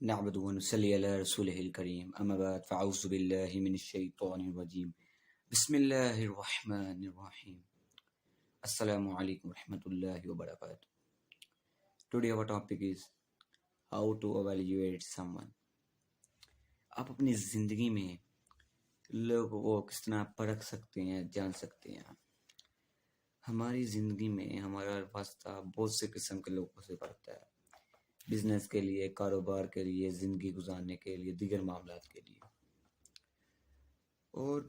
نعبد ونصلي على رسوله الكريم أما بعد فأعوذ بالله من الشيطان الرجيم بسم الله الرحمن الرحيم السلام عليكم ورحمة الله وبركاته. Today our topic is how to evaluate someone. آپ اپنی زندگی میں لوگوں کو کس طرح پرکھ سکتے ہیں، جان سکتے ہیں. ہماری زندگی میں ہمارا واسطہ بہت سے قسم کے لوگوں سے پڑتا ہے، بزنس کے لیے، کاروبار کے لیے، زندگی گزارنے کے لیے، دیگر معاملات کے لیے. اور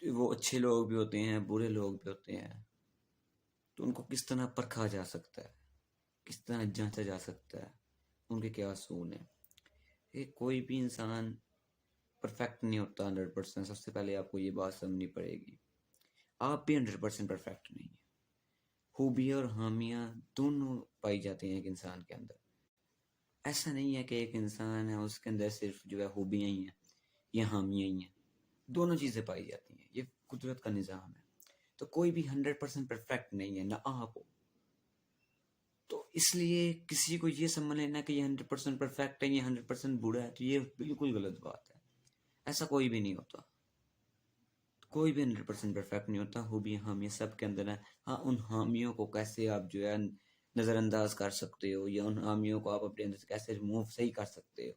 وہ اچھے لوگ بھی ہوتے ہیں، برے لوگ بھی ہوتے ہیں. تو ان کو کس طرح پرکھا جا سکتا ہے، کس طرح جانچا جا سکتا ہے، ان کے کیا اصول ہیں. کہ کوئی بھی انسان پرفیکٹ نہیں ہوتا 100%. سب سے پہلے آپ کو یہ بات سمجھنی پڑے گی، آپ بھی 100% پرفیکٹ نہیں ہیں. خوبیاں اور خامیاں دونوں پائی جاتی ہیں ایک انسان کے اندر. ایسا نہیں ہے کہ ایک انسان ہے اس کے اندر صرف جو ہے خوبیاں ہی ہیں یا خامیاں ہی ہیں، دونوں چیزیں پائی جاتی ہیں. یہ قدرت کا نظام ہے. تو کوئی بھی 100% پرفیکٹ نہیں ہے، نہ آپ ہو. تو اس لیے کسی کو یہ سمجھ لینا کہ یہ 100% پرفیکٹ ہے، یہ 100% برا ہے، تو یہ بالکل غلط بات ہے. ایسا کوئی بھی نہیں ہوتا. کوئی بھی 100% پرفیکٹ نہیں ہوتا. خوبیاں خامیاں سب کے اندر ہیں. ہاں، ان خامیوں کو کیسے آپ جو ہے نظر انداز کر سکتے ہو، یا ان خامیوں کو آپ اپنے اندر سے کیسے ریموو صحیح کر سکتے ہو،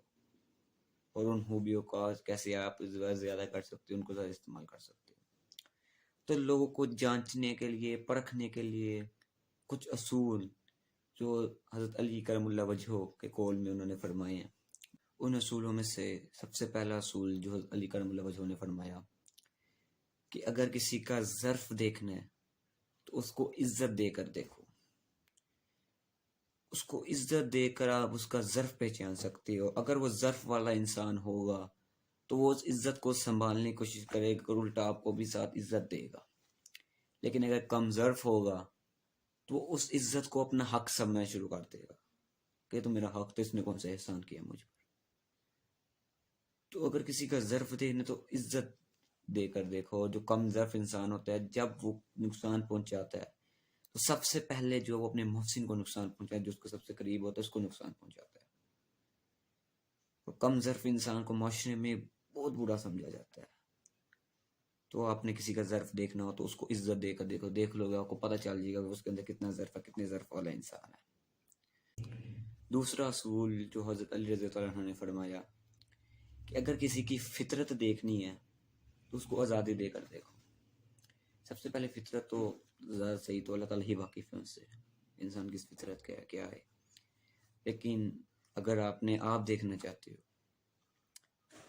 اور ان خوبیوں کا کیسے آپ زیادہ کر سکتے ہو، ان کو زیادہ استعمال کر سکتے ہو. تو لوگوں کو جانچنے کے لیے، پرکھنے کے لیے کچھ اصول جو حضرت علی کرم اللہ وجہہ کے قول میں انہوں نے فرمائے ہیں. ان اصولوں میں سے سب سے پہلا اصول جو حضرت علی کرم اللہ وجہہ نے فرمایا کہ اگر کسی کا ظرف دیکھنا ہے تو اس کو عزت دے کر دیکھو. اس کو عزت دے کر آپ اس کا ظرف پہچان سکتے ہو. اگر وہ ظرف والا انسان ہوگا تو وہ اس عزت کو سنبھالنے کی کوشش کرے گا، اور الٹا آپ کو بھی ساتھ عزت دے گا. لیکن اگر کم ظرف ہوگا تو وہ اس عزت کو اپنا حق سمجھنا شروع کر دے گا کہ تو میرا حق، تو اس نے کون سا احسان کیا مجھ پر. تو اگر کسی کا ظرف دیکھنا تو عزت دے کر دیکھو. جو کم ظرف انسان ہوتا ہے جب وہ نقصان پہنچاتا ہے تو سب سے پہلے جو وہ اپنے محسن کو نقصان پہنچاتا ہے، جو اس کو سب سے قریب ہوتا ہے اس کو نقصان پہنچاتا ہے. تو کم ظرف انسان کو معاشرے میں بہت برا سمجھا جاتا ہے. تو آپ نے کسی کا ظرف دیکھنا ہو تو اس کو عزت دے کر دیکھو. دیکھ لو گے آپ کو پتہ چل جائے گا کہ اس کے اندر کتنا ظرف ہے، کتنے ظرف والا انسان ہے. دوسرا اصول جو حضرت علی رضی اللہ عنہ نے فرمایا کہ اگر کسی کی فطرت دیکھنی ہے تو اس کو آزادی دے کر دیکھو. سب سے پہلے فطرت تو زیادہ صحیح تو اللہ تعالیٰ ہی واقف ہے ان سے، انسان کی فطرت کیا ہے. لیکن اگر آپ نے آپ دیکھنا چاہتے ہو،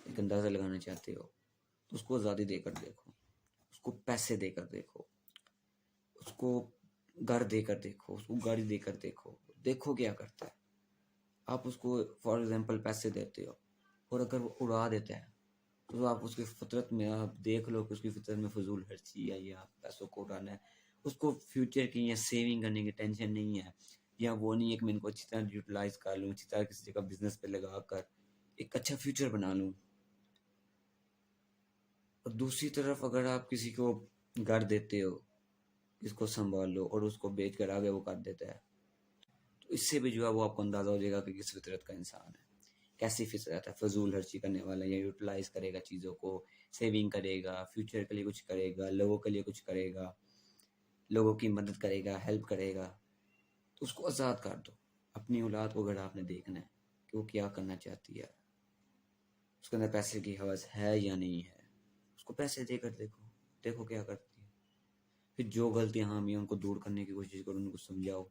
ایک اندازہ لگانا چاہتے ہو، تو اس کو آزادی دے کر دیکھو. اس کو پیسے دے کر دیکھو، اس کو گھر دے کر دیکھو، اس کو گاڑی دے کر دیکھو. دیکھو کیا کرتا ہے. آپ اس کو فار ایگزامپل پیسے دیتے ہو، اور اگر وہ اڑا دیتا ہے تو آپ اس کی فطرت میں آپ دیکھ لو کہ اس کی فطرت میں فضول خرچی ہے، یا پیسوں کو اڑانا ہے. اس کو فیوچر کی یا سیونگ کرنے کی ٹینشن نہیں ہے، یا وہ نہیں ہے کہ میں ان کو اچھی طرح یوٹیلائز کر لوں، اچھی طرح کسی جگہ بزنس پہ لگا کر ایک اچھا فیوچر بنا لوں. اور دوسری طرف اگر آپ کسی کو گھر دیتے ہو، اس کو سنبھال لو، اور اس کو بیچ کر آگے وہ کر دیتا ہے، تو اس سے بھی جو ہے وہ آپ کو اندازہ ہو جائے گا کہ کس فطرت کا انسان ہے، کیسی فطرت ہے. فضول خرچی کرنے والا، یا یوٹیلائز کرے گا چیزوں کو، سیونگ کرے گا، فیوچر کے لیے کچھ کرے گا، لوگوں کے لیے کچھ کرے گا، لوگوں کی مدد کرے گا، ہیلپ کرے گا. تو اس کو آزاد کر دو. اپنی اولاد کو اگر آپ نے دیکھنا ہے کہ وہ کیا کرنا چاہتی ہے، اس کے اندر پیسے کی حوث ہے یا نہیں ہے، اس کو پیسے دے کر دیکھو. دیکھو کیا کرتی ہے. پھر جو غلطیاں ہیں ان کو دور کرنے کی کوشش کرو، ان کو سمجھاؤ.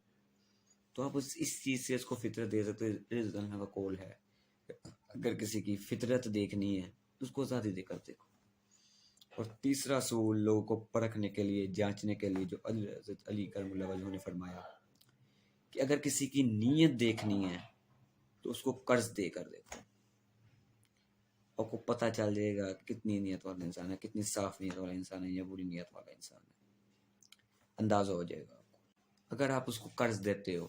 تو آپ اس چیز سے اس کو فطرت دے سکتے. رضی اللہ کا قول ہے اگر کسی کی فطرت دیکھنی ہے تو اس کو آزادی دے کر دیکھو. اور تیسرا اصول لوگوں کو پرکھنے کے لیے، جانچنے کے لیے، جو حضرت علی کرم اللہ وجہہ نے فرمایا کہ اگر کسی کی نیت دیکھنی ہے تو اس کو قرض دے کر دیکھو. آپ کو پتہ چل جائے گا کہ کتنی نیت والا انسان ہے، کتنی صاف نیت والا انسان ہے، یا بری نیت والا انسان ہے. اندازہ ہو جائے گا آپ کو. اگر آپ اس کو قرض دیتے ہو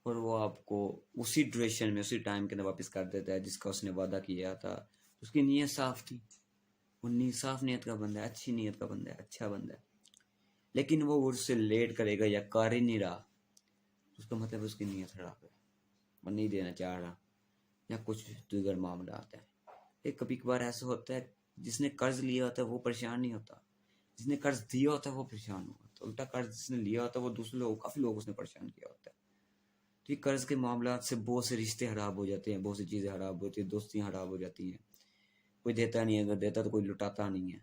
اور وہ آپ کو اسی ڈریشن میں، اسی ٹائم کے اندر واپس کر دیتا ہے جس کا اس نے وعدہ کیا تھا، اس کی نیت صاف تھی، وہ صاف نیت کا بندہ ہے، اچھی نیت کا بندہ ہے، اچھا بندہ ہے. لیکن وہ اس سے لیٹ کرے گا یا کر ہی نہیں رہا، اس کا مطلب اس کی نیت خراب ہے، وہ نہیں دینا چاہ رہا. یا کچھ دیگر معاملات ہیں. ایک کبھی کبھار ایسا ہوتا ہے جس نے قرض لیا ہوتا ہے وہ پریشان نہیں ہوتا، جس نے قرض دیا ہوتا ہے وہ پریشان ہوگا. تو الٹا قرض جس نے لیا ہوتا ہے وہ دوسرے لوگ، کافی لوگ اس نے پریشان کیا ہوتا ہے. تو یہ قرض کے معاملات سے بہت سے رشتے خراب ہو جاتے ہیں، بہت سی چیزیں خراب ہوتی ہیں، دوستیاں خراب ہو جاتی ہیں. کوئی دیتا نہیں ہے، اگر دیتا تو کوئی لٹاتا نہیں ہے.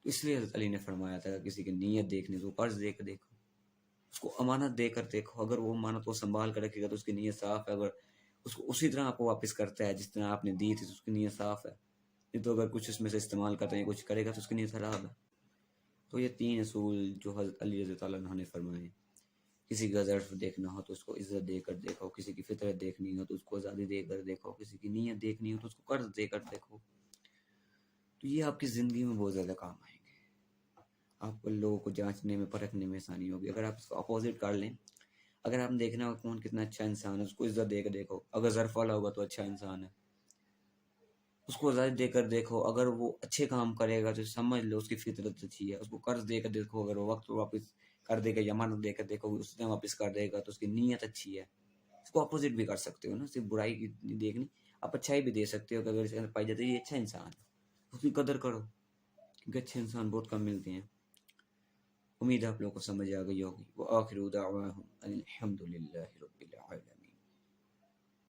تو اس لیے حضرت علی نے فرمایا تھا کہ کسی کی نیت دیکھنی تو قرض دے کر دیکھو، اس کو امانت دے کر دیکھو. اگر وہ امانت کو سنبھال کر رکھے گا تو اس کی نیت صاف ہے. اگر اس کو اسی طرح آپ کو واپس کرتا ہے جس طرح آپ نے دی تھی تو اس کی نیت صاف ہے. نہیں تو اگر کچھ اس میں سے استعمال کرتا ہے، کچھ کرے گا تو اس کی نیت خراب ہے. تو یہ 3 اصول جو حضرت علی رضی اللہ عنہ نے فرمائے. کسی کا ظرف دیکھنا ہو تو اس کو عزت دے کر دیکھو، کسی کی فطرت دیکھنی ہو تو اس کو آزادی دے کر دیکھو، کسی کی نیت دیکھنی ہو تو اس کو قرض دے کر دیکھو. تو یہ آپ کی زندگی میں بہت زیادہ کام آئیں گے. آپ کو لوگوں کو جانچنے میں، پرکھنے میں آسانی ہوگی. اگر آپ اس کو اپوزٹ کر لیں، اگر آپ نے دیکھنا ہو کون کتنا اچھا انسان ہے، اس کو عزت دے کر دیکھو. اگر ظرف والا ہوگا تو اچھا انسان ہے، اس کو آزادی دے کر دیکھو. اگر وہ اچھے کام کرے گا تو سمجھ لو اس کی فطرت اچھی ہے. اس کو قرض دے کر دیکھو، اگر وہ وقت واپس کر دے گا یا امانت دے کر دیکھو اس نے واپس کر دے گا تو اس کی نیت اچھی ہے. اس کو اپوزٹ بھی کر سکتے ہو نا، صرف برائی کی دیکھنی، آپ اچھائی بھی دے سکتے ہو کہ اگر اس کے اندر پائی جاتی ہے یہ اچھا انسان ہے، اس کی قدر کرو، کیونکہ اچھے انسان بہت کم ملتے ہیں. امید ہے آپ لوگوں کو سمجھ آ گئی ہوگی. وآخر دعواہم الحمد للہ رب العالمین.